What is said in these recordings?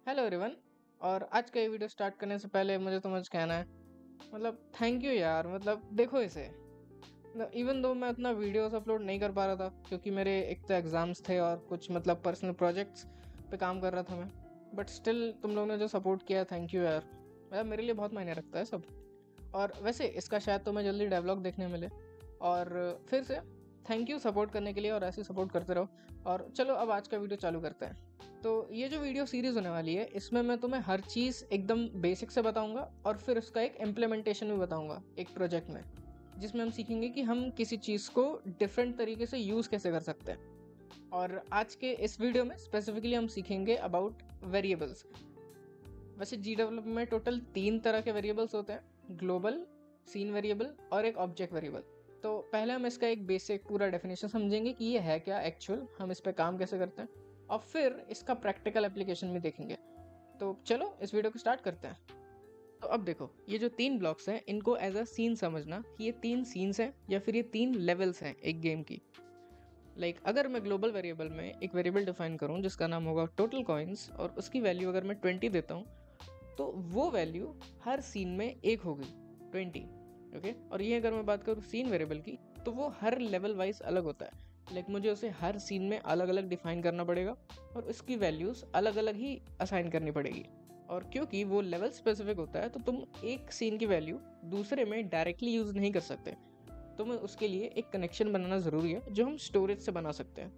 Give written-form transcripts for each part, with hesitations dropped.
Hello everyone. और आज का ये वीडियो स्टार्ट करने से पहले मुझे तुम्हें कहना है मतलब थैंक यू यार। मतलब देखो इसे, मतलब इवन दो मैं उतना वीडियोस अपलोड नहीं कर पा रहा था क्योंकि मेरे एक तो एग्ज़ाम्स थे और कुछ मतलब पर्सनल प्रोजेक्ट्स पे काम कर रहा था मैं, बट स्टिल तुम लोगों ने जो सपोर्ट किया, थैंक यू यार। मतलब मेरे लिए बहुत मायने रखता है सब। और वैसे इसका शायद तुम्हें जल्दी डेवलप देखने मिले। और फिर से थैंक यू सपोर्ट करने के लिए, और ऐसे सपोर्ट करते रहो। और चलो अब आज का वीडियो चालू करते हैं। तो ये जो वीडियो सीरीज़ होने वाली है इसमें मैं तुम्हें हर चीज़ एकदम बेसिक से बताऊंगा और फिर उसका एक इम्प्लीमेंटेशन भी बताऊंगा एक प्रोजेक्ट में, जिसमें हम सीखेंगे कि हम किसी चीज़ को डिफरेंट तरीके से यूज़ कैसे कर सकते हैं। और आज के इस वीडियो में स्पेसिफिकली हम सीखेंगे अबाउट वेरिएबल्स। वैसे जी डेवलप में टोटल 3 तरह के वेरिएबल्स होते हैं, ग्लोबल, सीन वेरिएबल और एक ऑब्जेक्ट वेरिएबल। तो पहले हम इसका एक बेसिक पूरा डेफिनेशन समझेंगे कि ये है क्या एक्चुअल, हम इस पर काम कैसे करते हैं, और फिर इसका प्रैक्टिकल एप्लीकेशन भी देखेंगे। तो चलो इस वीडियो को स्टार्ट करते हैं। तो अब देखो, ये जो 3 ब्लॉक्स हैं इनको एज अ सीन समझना कि ये 3 सीन्स हैं या फिर ये 3 लेवल्स हैं एक गेम की। अगर मैं ग्लोबल वेरिएबल में एक वेरिएबल डिफाइन करूं जिसका नाम होगा टोटल कॉइन्स, और उसकी वैल्यू अगर मैं 20 देता हूं तो वो वैल्यू हर सीन में एक होगी, 20। ओके, और ये अगर मैं बात करूँ सीन वेरिएबल की तो वो हर लेवल वाइज अलग होता है। मुझे उसे हर सीन में अलग अलग डिफाइन करना पड़ेगा और उसकी वैल्यूज़ अलग अलग ही असाइन करनी पड़ेगी। और क्योंकि वो लेवल स्पेसिफिक होता है तो तुम एक सीन की वैल्यू दूसरे में डायरेक्टली यूज़ नहीं कर सकते। तुम्हें उसके लिए एक कनेक्शन बनाना ज़रूरी है जो हम स्टोरेज से बना सकते हैं।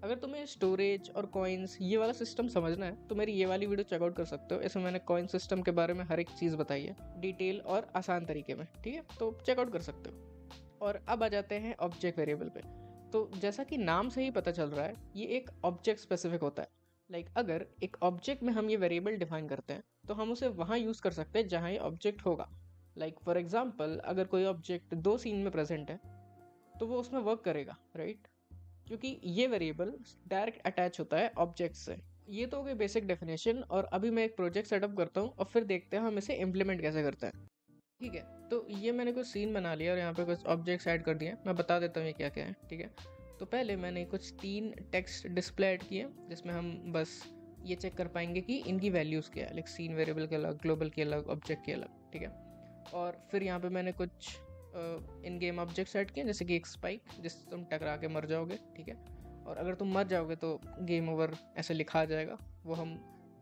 अगर तुम्हें स्टोरेज और कॉइन्स ये वाला सिस्टम समझना है तो मेरी ये वाली वीडियो चेकआउट कर सकते हो। इसमें मैंने कॉइन सिस्टम के बारे में हर एक चीज़ बताई है डिटेल और आसान तरीके में, ठीक है, तो चेकआउट कर सकते हो। और अब आ जाते हैं ऑब्जेक्ट वेरिएबल पे। तो जैसा कि नाम से ही पता चल रहा है ये एक ऑब्जेक्ट स्पेसिफिक होता है। अगर एक ऑब्जेक्ट में हम ये वेरिएबल डिफाइन करते हैं तो हम उसे वहाँ यूज़ कर सकते हैं जहाँ ये ऑब्जेक्ट होगा। फॉर एग्जाम्पल अगर कोई ऑब्जेक्ट 2 सीन में प्रेजेंट है तो वो उसमें वर्क करेगा, राइट, क्योंकि ये वेरिएबल डायरेक्ट अटैच होता है ऑब्जेक्ट से। ये तो हो गई बेसिक डेफिनेशन, और अभी मैं एक प्रोजेक्ट सेटअप करता हूँ और फिर देखते हैं हम इसे इम्प्लीमेंट कैसे करते हैं। ठीक है, तो ये मैंने कुछ सीन बना लिया और यहाँ पे कुछ ऑब्जेक्ट्स ऐड कर दिए। मैं बता देता हूँ ये क्या क्या है, ठीक है। तो पहले मैंने कुछ 3 टेक्स्ट डिस्प्ले ऐड किए जिसमें हम बस ये चेक कर पाएंगे कि इनकी वैल्यूज़ क्या है, सीन वेरिएबल के अलग, ग्लोबल के अलग, ऑब्जेक्ट के अलग, ठीक है। और फिर यहाँ पे मैंने कुछ इन गेम ऑब्जेक्ट सेट किए जैसे कि एक स्पाइक जिससे तुम टकरा के मर जाओगे, ठीक है। और अगर तुम मर जाओगे तो गेम ओवर ऐसे लिखा आ जाएगा। वो हम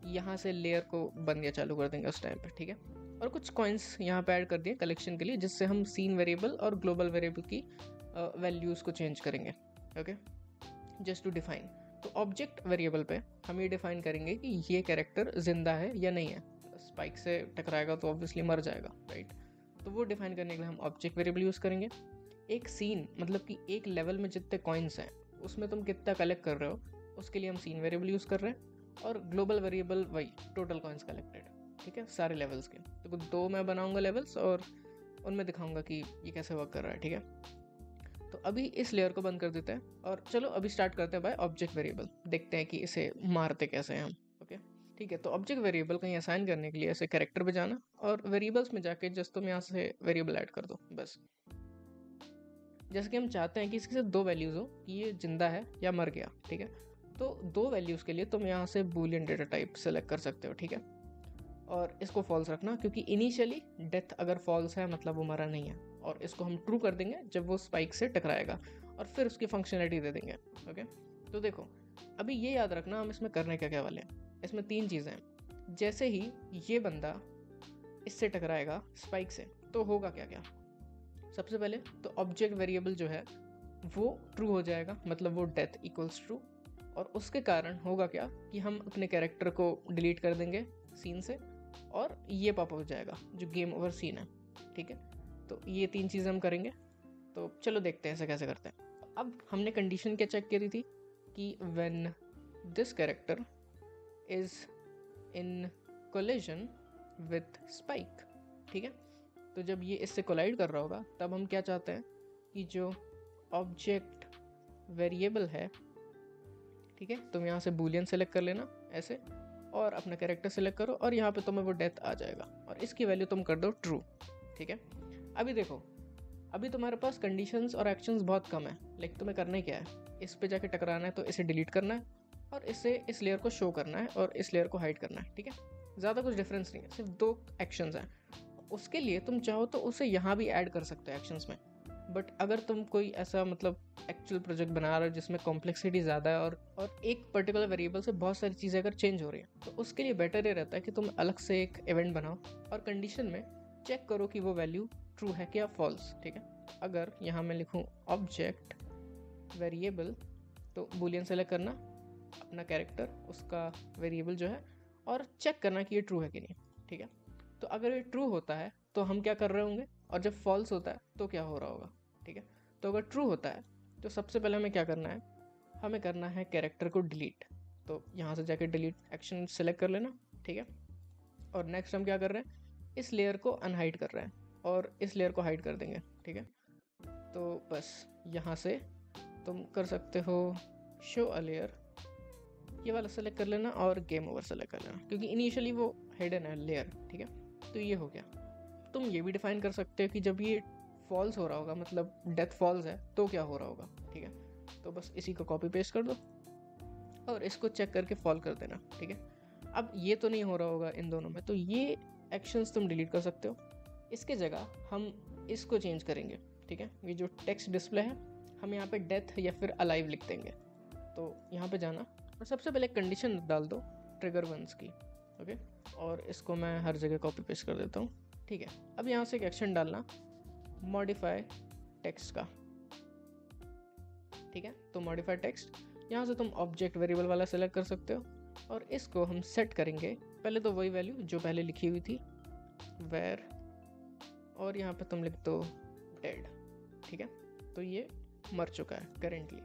यहाँ से लेयर को बंद या चालू कर देंगे उस टाइम पे, ठीक है। और कुछ कॉइन्स यहाँ पे ऐड कर दिए कलेक्शन के लिए जिससे हम सीन वेरिएबल और ग्लोबल वेरिएबल की वैल्यूज़ को चेंज करेंगे, ओके, जस्ट टू डिफाइन। तो ऑब्जेक्ट वेरिएबल पे हम ये डिफाइन करेंगे कि ये कैरेक्टर जिंदा है या नहीं है। स्पाइक से टकराएगा तो ऑब्वियसली मर जाएगा, राइट। तो वो डिफाइन करने के लिए हम ऑब्जेक्ट वेरिएबल यूज़ करेंगे। एक सीन मतलब कि एक लेवल में जितने कॉइन्स हैं उसमें तुम कितना कलेक्ट कर रहे हो उसके लिए हम सीन वेरिएबल यूज़ कर रहे हैं। और ग्लोबल वेरिएबल वही टोटल कॉइन्स कलेक्टेड, ठीक है, सारे लेवल्स के। तो 2 मैं बनाऊंगा लेवल्स और उनमें दिखाऊंगा कि ये कैसे वर्क कर रहा है, ठीक है। तो अभी इस लेयर को बंद कर देते हैं और चलो अभी स्टार्ट करते हैं बाय ऑब्जेक्ट वेरिएबल। देखते हैं कि इसे मारते कैसे हैं हम, ओके। ठीक है, तो ऑब्जेक्ट वेरिएबल कहीं असाइन करने के लिए ऐसे कैरेक्टर पे जाना और वेरिएबल्स में जाके जस्ट तुम यहाँ से वेरिएबल ऐड कर दो बस। जैसे कि हम चाहते हैं कि इसके साथ 2 वैल्यूज़ हो कि ये जिंदा है या मर गया, ठीक है। तो 2 वैल्यूज़ के लिए तुम यहाँ से बूलियन डेटा टाइप सेलेक्ट कर सकते हो, ठीक है। और इसको फॉल्स रखना क्योंकि इनिशियली डेथ अगर फॉल्स है मतलब वो मरा नहीं है। और इसको हम ट्रू कर देंगे जब वो स्पाइक से टकराएगा और फिर उसकी फंक्शनलिटी दे देंगे, ओके। तो देखो अभी ये याद रखना हम इसमें करने क्या क्या वाले हैं। इसमें 3 चीज़ें हैं। जैसे ही ये बंदा इससे टकराएगा स्पाइक से तो होगा क्या क्या। सबसे पहले तो ऑब्जेक्ट वेरिएबल जो है वो ट्रू हो जाएगा, मतलब वो डेथ इक्वल्स ट्रू। और उसके कारण होगा क्या कि हम अपने कैरेक्टर को डिलीट कर देंगे सीन से और ये पॉप हो जाएगा जो गेम ओवर सीन है, ठीक है। तो ये 3 चीज़ें हम करेंगे। तो चलो देखते हैं ऐसे कैसे करते हैं। अब हमने कंडीशन क्या चेक करी थी कि when this character is in collision with spike, ठीक है। तो जब ये इससे कोलाइड कर रहा होगा तब हम क्या चाहते हैं कि जो ऑब्जेक्ट वेरिएबल है, ठीक है, तुम यहाँ से बूलियन सेलेक्ट कर लेना ऐसे और अपना कैरेक्टर सेलेक्ट करो और यहाँ पे तुम्हें वो डेथ आ जाएगा और इसकी वैल्यू तुम कर दो ट्रू, ठीक है। अभी देखो अभी तुम्हारे पास कंडीशंस और एक्शंस बहुत कम है। तुम्हें करना ही क्या है, इस पे जाके टकराना है तो इसे डिलीट करना है और इसे इस लेयर को शो करना है और इस लेयर को हाइड करना है, ठीक है। ज़्यादा कुछ डिफरेंस नहीं है, सिर्फ 2 एक्शंस हैं। उसके लिए तुम चाहो तो उसे यहाँ भी ऐड कर सकते हो एक्शंस में, बट अगर तुम कोई ऐसा मतलब एक्चुअल प्रोजेक्ट बना रहे हो जिसमें कॉम्प्लेक्सिटी ज़्यादा है और एक पर्टिकुलर वेरिएबल से बहुत सारी चीज़ें अगर चेंज हो रही हैं, तो उसके लिए बेटर ये रहता है कि तुम अलग से एक इवेंट बनाओ और कंडीशन में चेक करो कि वो वैल्यू ट्रू है क्या फॉल्स, ठीक है। अगर यहाँ मैं लिखूँ ऑब्जेक्ट वेरिएबल, तो बूलियन सेलेक्ट करना अपना कैरेक्टर, उसका वेरिएबल जो है, और चेक करना कि ये ट्रू है कि नहीं, ठीक है। तो अगर ये ट्रू होता है तो हम क्या कर रहे होंगे, और जब फॉल्स होता है तो क्या हो रहा होगा, ठीक है। तो अगर ट्रू होता है तो सबसे पहले हमें क्या करना है, हमें करना है कैरेक्टर को डिलीट। तो यहाँ से जाके डिलीट एक्शन सेलेक्ट कर लेना, ठीक है। और नेक्स्ट हम क्या कर रहे हैं, इस लेयर को अनहाइड कर रहे हैं और इस लेयर को हाइड कर देंगे, ठीक है। तो बस यहाँ से तुम कर सकते हो शो अ लेयर, ये वाला सेलेक्ट कर लेना और गेम ओवर सेलेक्ट कर लेना, क्योंकि इनिशियली वो हिडन है लेयर, ठीक है। तो ये हो गया। तुम ये भी डिफाइन कर सकते हो कि जब ये फॉल्स हो रहा होगा, मतलब डेथ फॉल्स है, तो क्या हो रहा होगा, ठीक है। तो बस इसी को कॉपी पेस्ट कर दो और इसको चेक करके फॉल कर देना, ठीक है। अब ये तो नहीं हो रहा होगा इन दोनों में, तो ये एक्शंस तुम डिलीट कर सकते हो। इसके जगह हम इसको चेंज करेंगे, ठीक है। ये जो टेक्स्ट डिस्प्ले है, हम यहाँ पे डेथ या फिर अलाइव लिख देंगे। तो यहाँ पे जाना और सबसे पहले कंडीशन डाल दो ट्रिगर वंस की, ओके। और इसको मैं हर जगह कॉपी पेस्ट कर देता हूँ, ठीक है। अब यहाँ से एक एक्शन डालना मॉडिफाई टेक्स्ट का, ठीक है। तो मॉडिफाई टेक्स्ट, यहाँ से तुम ऑब्जेक्ट वेरिएबल वाला सेलेक्ट कर सकते हो और इसको हम सेट करेंगे पहले तो वही वैल्यू जो पहले लिखी हुई थी वेर, और यहाँ पे तुम लिख दो डेड, ठीक है। तो ये मर चुका है करेंटली।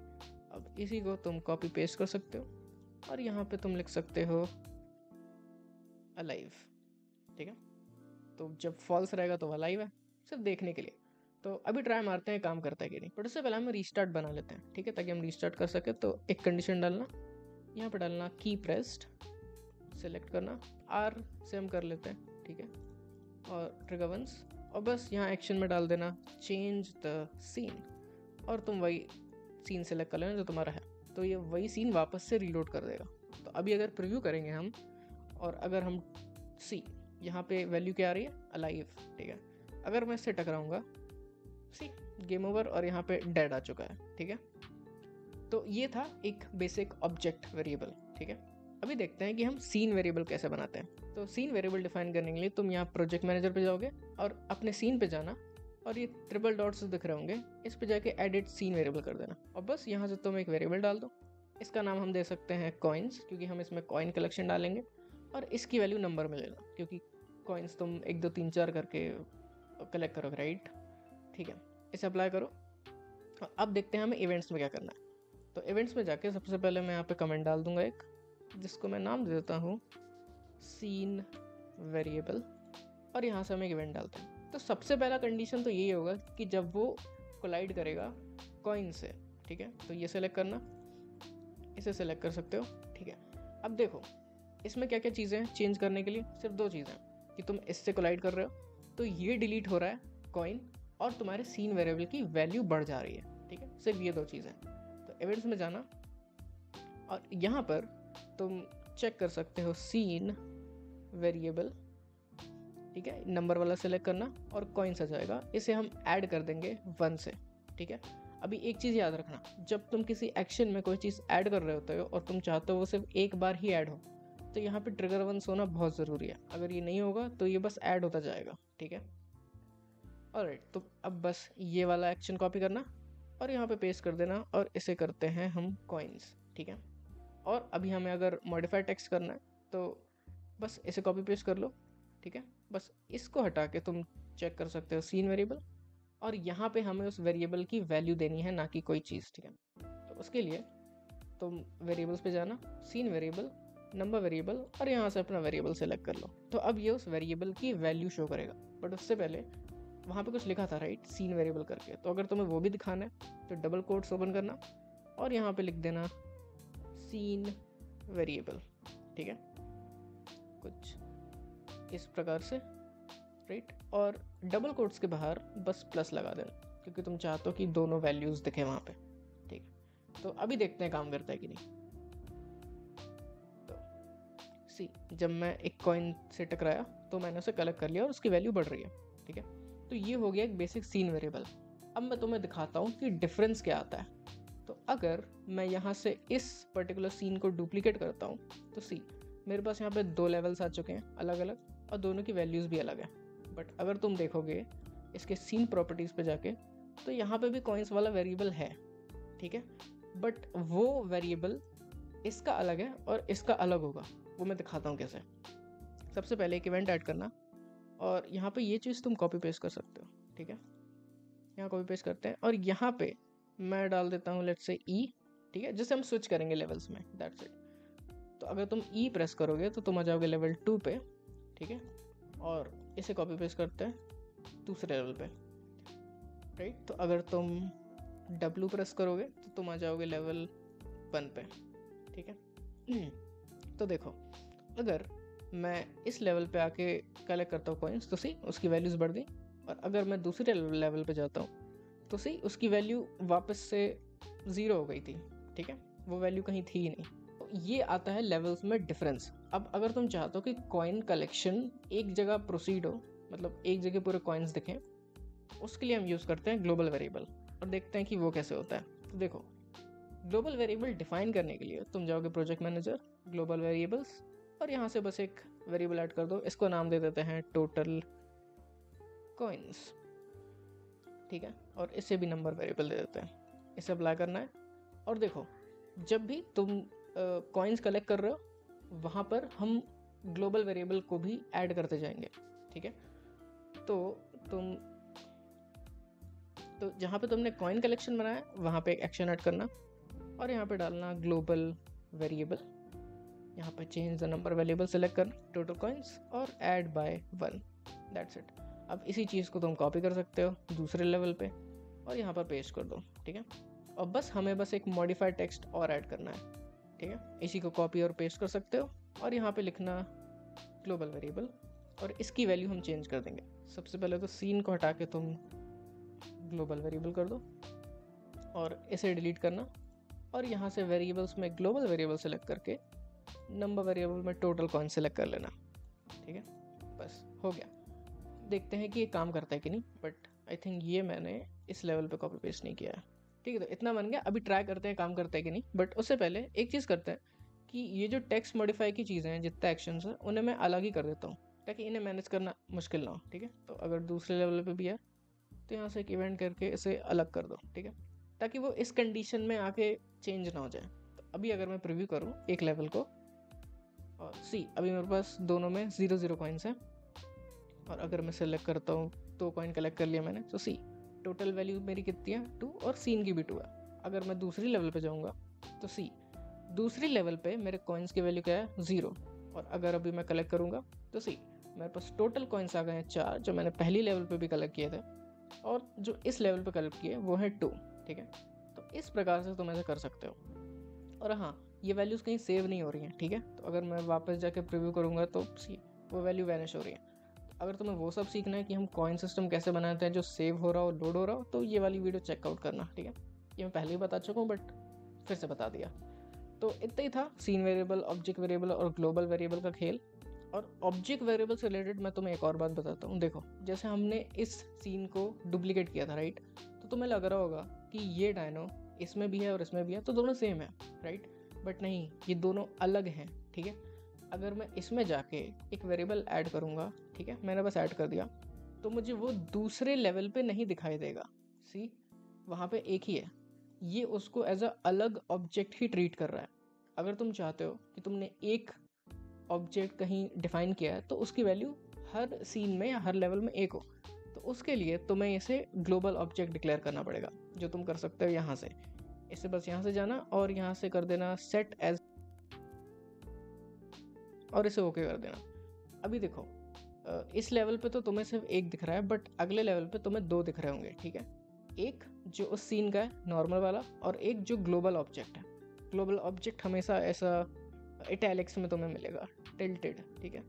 अब इसी को तुम कॉपी पेस्ट कर सकते हो और यहाँ पे तुम लिख सकते हो अलाइव, ठीक है। तो जब फॉल्स रहेगा तो अलाइव है, सिर्फ देखने के लिए। तो अभी ट्राई मारते हैं काम करता है कि नहीं, बट उससे पहले हम रीस्टार्ट बना लेते हैं, ठीक है, ताकि हम रीस्टार्ट कर सके। तो एक कंडीशन डालना, यहाँ पे डालना की प्रेस्ड, सेलेक्ट करना, आर से हम कर लेते हैं, ठीक है, और ट्रिगर वंस, और बस यहाँ एक्शन में डाल देना चेंज द सीन, और तुम वही सीन सेलेक्ट कर लेना जो तुम्हारा है। तो ये वही सीन वापस से रीलोड कर देगा। तो अभी अगर प्रीव्यू करेंगे हम, और अगर हम सी, यहाँ पे वैल्यू क्या आ रही है, अलाइव, ठीक है। अगर मैं इससे टकराऊंगा, सी गेम ओवर, और यहाँ पे डेड आ चुका है, ठीक है। तो ये था एक बेसिक ऑब्जेक्ट वेरिएबल, ठीक है। अभी देखते हैं कि हम सीन वेरिएबल कैसे बनाते हैं। तो सीन वेरिएबल डिफाइन करने के लिए तुम यहाँ प्रोजेक्ट मैनेजर पे जाओगे और अपने सीन पे जाना, और ये ट्रिपल डॉट्स दिख रहे होंगे, इस पे जाके एडिट सीन वेरिएबल कर देना, और बस यहाँ से तुम एक वेरिएबल डाल दो। इसका नाम हम दे सकते हैं कॉइन्स, क्योंकि हम इसमें कॉइन कलेक्शन डालेंगे, और इसकी वैल्यू नंबर में लेना, क्योंकि कॉइन्स तुम 1 2 3 4 करके कलेक्ट करोगे, राइट, ठीक है। इसे अप्लाई करो। और अब देखते हैं हमें इवेंट्स में क्या करना है। तो इवेंट्स में जाके सबसे पहले मैं यहाँ पे कमेंट डाल दूंगा एक, जिसको मैं नाम दे देता हूँ सीन वेरिएबल, और यहाँ से हम एक इवेंट डालते हैं। तो सबसे पहला कंडीशन तो यही होगा कि जब वो कोलाइड करेगा कॉइन से, ठीक है। तो ये सेलेक्ट करना, इसे सेलेक्ट कर सकते हो, ठीक है। अब देखो इसमें क्या क्या चीज़ें हैं चेंज करने के लिए, सिर्फ 2 चीज़ें कि तुम इससे कोलाइड कर रहे हो तो ये डिलीट हो रहा है कॉइन, और तुम्हारे सीन वेरिएबल की वैल्यू बढ़ जा रही है, ठीक है। सिर्फ ये 2 चीज़ें। तो इवेंट्स में जाना और यहाँ पर तुम चेक कर सकते हो सीन वेरिएबल, ठीक है, नंबर वाला सेलेक्ट करना और कॉइन्स आ जाएगा, इसे हम ऐड कर देंगे 1 से, ठीक है। अभी एक चीज़ याद रखना, जब तुम किसी एक्शन में कोई चीज़ ऐड कर रहे होते हो और तुम चाहते हो वो सिर्फ एक बार ही ऐड हो, तो यहाँ पे ट्रिगर वंस होना बहुत ज़रूरी है। अगर ये नहीं होगा तो ये बस ऐड होता जाएगा, ठीक है। ऑलराइट, तो अब बस ये वाला एक्शन कॉपी करना और यहाँ पे पेस्ट कर देना, और इसे करते हैं हम कॉइन्स, ठीक है। और अभी हमें अगर मॉडिफाई टेक्स्ट करना है तो बस इसे कॉपी पेस्ट कर लो, ठीक है। बस इसको हटा के तुम चेक कर सकते हो सीन वेरिएबल, और यहाँ पे हमें उस वेरिएबल की वैल्यू देनी है, ना कि कोई चीज़, ठीक है। तो उसके लिए तुम वेरिएबल्स पे जाना, सीन वेरिएबल, नंबर वेरिएबल, और यहाँ से अपना वेरिएबल सेलेक्ट कर लो। तो अब ये उस वेरिएबल की वैल्यू शो करेगा, बट उससे पहले वहाँ पे कुछ लिखा था, राइट, सीन वेरिएबल करके। तो अगर तुम्हें वो भी दिखाना है तो डबल कोट्स ओपन करना और यहाँ पे लिख देना सीन वेरिएबल, ठीक है, कुछ इस प्रकार से, राइट। और डबल कोट्स के बाहर बस प्लस लगा देना, क्योंकि तुम चाहते हो कि दोनों वैल्यूज़ दिखे वहाँ पे, ठीक है। तो अभी देखते हैं काम करता है कि नहीं। सी जब मैं एक कॉइन से टकराया तो मैंने उसे कलेक्ट कर लिया और उसकी वैल्यू बढ़ रही है, ठीक है। तो ये हो गया एक बेसिक सीन वेरिएबल। अब मैं तुम्हें दिखाता हूँ कि डिफरेंस क्या आता है। तो अगर मैं यहाँ से इस पर्टिकुलर सीन को डुप्लीकेट करता हूँ तो सी मेरे पास यहाँ पे 2 लेवल्स आ चुके हैं अलग अलग, और दोनों की वैल्यूज़ भी अलग है। बट अगर तुम देखोगे इसके सीन प्रॉपर्टीज़ पे जाके तो यहाँ पे भी कॉइन्स वाला वेरिएबल है, ठीक है। बट वो वेरिएबल इसका अलग है और इसका अलग होगा, वो मैं दिखाता हूँ कैसे। सबसे पहले एक इवेंट ऐड करना, और यहाँ पे ये चीज़ तुम कॉपी पेस्ट कर सकते हो, ठीक है। यहाँ कॉपी पेस्ट करते हैं और यहाँ पे मैं डाल देता हूँ लेट्स से ई, ठीक है, जिससे हम स्विच करेंगे लेवल्स में, दैट्स इट। तो अगर तुम ई प्रेस करोगे तो तुम आ जाओगे लेवल 2 पे, ठीक है। और इसे कॉपी पेस्ट करते हैं दूसरे लेवल पे, राइट। तो अगर तुम W प्रेस करोगे तो तुम आ जाओगे लेवल 1 पे, ठीक है। तो देखो अगर मैं इस लेवल पे आके कलेक्ट करता हूँ कॉइन्स तो सी उसकी वैल्यूज़ बढ़ गई, और अगर मैं दूसरे लेवल पे जाता हूँ तो सी उसकी वैल्यू वापस से 0 हो गई थी, ठीक है, वो वैल्यू कहीं थी ही नहीं। तो ये आता है लेवल्स में डिफरेंस। अब अगर तुम चाहते हो कि कॉइन कलेक्शन एक जगह प्रोसीड हो, मतलब एक जगह पूरे कॉइन्स दिखें, उसके लिए हम यूज़ करते हैं ग्लोबल वेरिएबल, और देखते हैं कि वो कैसे होता है। तो देखो ग्लोबल वेरिएबल डिफाइन करने के लिए तुम जाओगे प्रोजेक्ट मैनेजर, ग्लोबल वेरिएबल्स, और यहाँ से बस एक वेरिएबल ऐड कर दो। इसको नाम दे देते हैं टोटल कॉइन्स, ठीक है, और इसे भी नंबर वेरिएबल दे देते हैं। इसे अप्लाई करना है, और देखो जब भी तुम कॉइन्स कलेक्ट कर रहे हो वहाँ पर हम ग्लोबल वेरिएबल को भी ऐड करते जाएंगे, ठीक है। तो जहाँ पे तुमने कॉइन कलेक्शन बनाया वहाँ पे एक एक्शन ऐड करना, और यहाँ पे डालना ग्लोबल वेरिएबल, यहाँ पे change the number variable select करना, टोटल कॉइन्स, और ऐड बाय 1, दैट्स इट। अब इसी चीज़ को तुम कॉपी कर सकते हो दूसरे लेवल पे और यहाँ पर पेस्ट कर दो, ठीक है। और बस हमें बस एक मॉडिफाइड टेक्स्ट और ऐड करना है, ठीक है। इसी को कॉपी और पेस्ट कर सकते हो, और यहाँ पे लिखना ग्लोबल वेरिएबल, और इसकी वैल्यू हम चेंज कर देंगे। सबसे पहले तो सीन को हटा के तुम ग्लोबल वेरिएबल कर दो और इसे डिलीट करना, और यहाँ से वेरिएबल्स में ग्लोबल वेरिएबल सेलेक्ट करके नंबर वेरिएबल में टोटल कॉइन सेलेक्ट कर लेना, ठीक है। बस हो गया। देखते हैं कि ये काम करता है कि नहीं, बट आई थिंक ये मैंने इस लेवल पे कॉपी पेस्ट नहीं किया है, ठीक है। तो इतना बन गया। अभी ट्राई करते हैं काम करता है कि नहीं, बट उससे पहले एक चीज़ करते हैं कि ये जो टेक्स्ट मॉडिफाई की चीज़ें हैं, जितने एक्शंस हैं, उन्हें मैं अलग ही कर देता हूँ ताकि इन्हें मैनेज करना मुश्किल ना हो, ठीक है। तो अगर दूसरे लेवल पे भी है तो यहाँ से एक इवेंट करके इसे अलग कर दो, ठीक है, ताकि वो इस कंडीशन में आके चेंज ना हो जाए। तो अभी अगर मैं प्रीव्यू करूँ एक लेवल को, और सी अभी मेरे पास दोनों में 0 कॉइन्स हैं, और अगर मैं सेलेक्ट करता हूँ 2 कॉइन कलेक्ट कर लिया मैंने, तो सी टोटल वैल्यू मेरी कितनी है 2, और सीन की भी 2 है। अगर मैं दूसरी लेवल पे जाऊँगा तो सी दूसरी लेवल पे मेरे कॉइन्स की वैल्यू क्या है 0, और अगर अभी मैं कलेक्ट करूँगा तो सी मेरे पास टोटल कॉइन्स आ गए हैं 4, जो मैंने पहली लेवल पे भी कलेक्ट किए थे, और जो इस लेवल पे कलेक्ट किए वो है 2, ठीक है। तो इस प्रकार से तुम ऐसे कर सकते हो। और हाँ, ये वैल्यूज़ कहीं सेव नहीं हो रही हैं, ठीक है। तो अगर मैं वापस जाके प्रीव्यू करूँगा तो सी वो वैल्यू वैनिश हो रही है। अगर तुम्हें वो सब सीखना है कि हम कॉइन सिस्टम कैसे बनाते हैं जो सेव हो रहा हो, लोड हो रहा हो, तो ये वाली वीडियो चेकआउट करना, ठीक है। ये मैं पहले ही बता चुका हूँ बट फिर से बता दिया। तो इतना ही था सीन वेरिएबल, ऑब्जेक्ट वेरिएबल और ग्लोबल वेरिएबल का खेल। और ऑब्जेक्ट वेरिएबल से रिलेटेड मैं तुम्हें एक और बात बताता हूँ। देखो जैसे हमने इस सीन को डुप्लीकेट किया था, राइट, तो तुम्हें लग रहा होगा कि ये डायनो इसमें भी है और इसमें भी है तो दोनों सेम है, राइट। बट नहीं, ये दोनों अलग हैं, ठीक है। अगर मैं इसमें जाके एक वेरिएबल ऐड करूँगा, ठीक है, मैंने बस ऐड कर दिया, तो मुझे वो दूसरे लेवल पे नहीं दिखाई देगा। सी वहाँ पे एक ही है, ये उसको एज अ अलग ऑब्जेक्ट ही ट्रीट कर रहा है। अगर तुम चाहते हो कि तुमने एक ऑब्जेक्ट कहीं डिफाइन किया है तो उसकी वैल्यू हर सीन में या हर लेवल में एक हो, तो उसके लिए तुम्हें इसे ग्लोबल ऑब्जेक्ट डिक्लेयर करना पड़ेगा, जो तुम कर सकते हो यहाँ से। इसे बस यहाँ से जाना और यहाँ से कर देना सेट एज, और इसे ओके कर देना। अभी देखो इस लेवल पे तो तुम्हें सिर्फ एक दिख रहा है, बट अगले लेवल पे तुम्हें 2 दिख रहे होंगे, ठीक है। एक जो उस सीन का है नॉर्मल वाला, और एक जो ग्लोबल ऑब्जेक्ट है। ग्लोबल ऑब्जेक्ट हमेशा ऐसा इटैलिक्स में तुम्हें मिलेगा, टिल्टेड, ठीक है।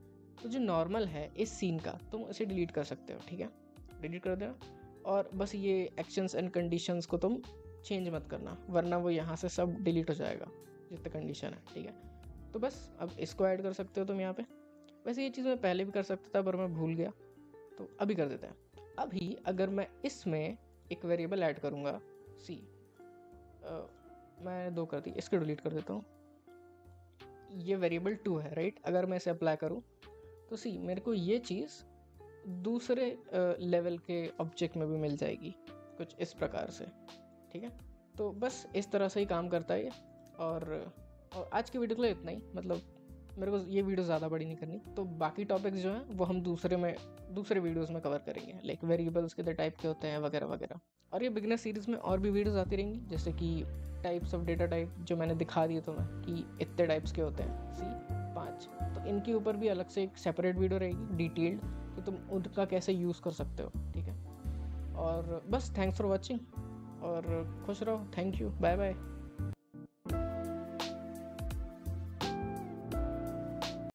तो जो नॉर्मल है इस सीन का तुम इसे डिलीट कर सकते हो, ठीक है, डिलीट कर देना। और बस ये एक्शंस एंड कंडीशंस को तुम चेंज मत करना, वरना वो यहाँ से सब डिलीट हो जाएगा जितने कंडीशन है, ठीक है। तो बस अब इसको ऐड कर सकते हो तुम यहाँ पे। वैसे ये चीज़ मैं पहले भी कर सकता था पर मैं भूल गया, तो अभी कर देते हैं। अभी अगर मैं इसमें एक वेरिएबल ऐड करूँगा, सी मैं 2 कर दी, इसको डिलीट कर देता हूँ। ये वेरिएबल 2 है राइट। अगर मैं इसे अप्लाई करूँ तो सी मेरे को ये चीज़ दूसरे लेवल के ऑब्जेक्ट में भी मिल जाएगी, कुछ इस प्रकार से। ठीक है, तो बस इस तरह से ही काम करता है ये। और आज की वीडियो के लिए इतना ही। मतलब मेरे को ये वीडियो ज़्यादा बड़ी नहीं करनी, तो बाकी टॉपिक्स जो हैं वो हम दूसरे वीडियोस में कवर करेंगे, लाइक वेरिएबल्स कितने टाइप के होते हैं वगैरह वगैरह। और ये बिगनर सीरीज़ में और भी वीडियोस आती रहेंगी, जैसे कि टाइप्स ऑफ डेटा टाइप जो मैंने दिखा दिए तुम्हें कि इतने टाइप्स के होते हैं, सी 5। तो इनके ऊपर भी अलग से एक सेपरेट वीडियो रहेगी डिटेल्ड, कि तुम उनका कैसे यूज़ कर सकते हो। ठीक है, और बस थैंक्स फॉर वॉचिंग और खुश रहो। Thank you, bye bye.